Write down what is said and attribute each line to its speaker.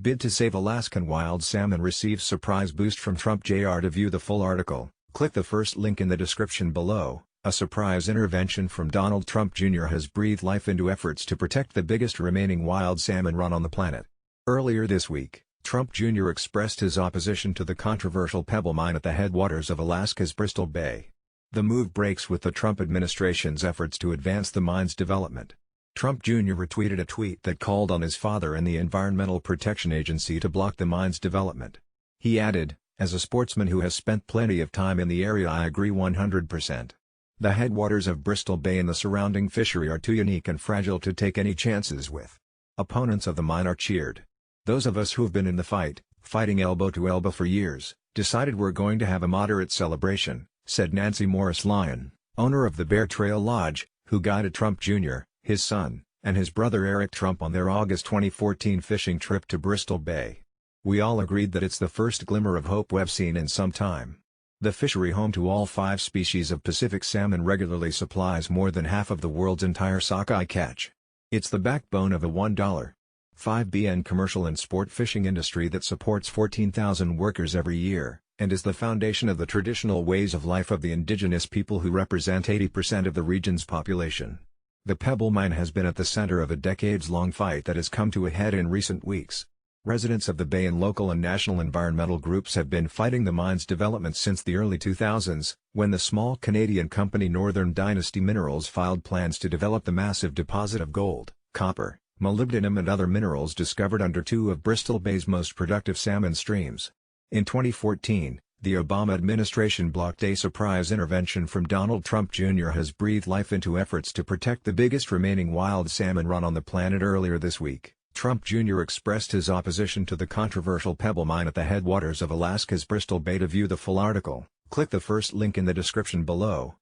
Speaker 1: Bid to save Alaskan wild salmon receives surprise boost from Trump Jr. To view the full article, click the first link in the description below. A surprise intervention from Donald Trump Jr. has breathed life into efforts to protect the biggest remaining wild salmon run on the planet. Earlier this week, Trump Jr. expressed his opposition to the controversial Pebble mine at the headwaters of Alaska's Bristol Bay. The move breaks with the Trump administration's efforts to advance the mine's development. Trump Jr. retweeted a tweet that called on his father and the Environmental Protection Agency to block the mine's development. He added, "As a sportsman who has spent plenty of time in the area, I agree 100%. The headwaters of Bristol Bay and the surrounding fishery are too unique and fragile to take any chances with." Opponents of the mine are cheered. "Those of us who've been in the fight, fighting elbow to elbow for years, decided we're going to have a moderate celebration," said Nanci Morris Lyon, owner of the Bear Trail Lodge, who guided Trump Jr., his son, and his brother Eric Trump on their August 2014 fishing trip to Bristol Bay. "We all agreed that it's the first glimmer of hope we've seen in some time. The fishery, home to all 5 species of Pacific salmon, regularly supplies more than half of the world's entire sockeye catch. It's the backbone of the $1.5 billion commercial and sport fishing industry that supports 14,000 workers every year, and is the foundation of the traditional ways of life of the indigenous people who represent 80% of the region's population." The Pebble mine has been at the center of a decades-long fight that has come to a head in recent weeks. Residents of the Bay and local and national environmental groups have been fighting the mine's development since the early 2000s, when the small Canadian company Northern Dynasty Minerals filed plans to develop the massive deposit of gold, copper, molybdenum and other minerals discovered under 2 of Bristol Bay's most productive salmon streams. In 2014, the Obama administration blocked a surprise intervention from Donald Trump Jr. has breathed life into efforts to protect the biggest remaining wild salmon run on the planet. Earlier this week, Trump Jr. expressed his opposition to the controversial Pebble mine at the headwaters of Alaska's Bristol Bay. To view the full article, click the first link in the description below.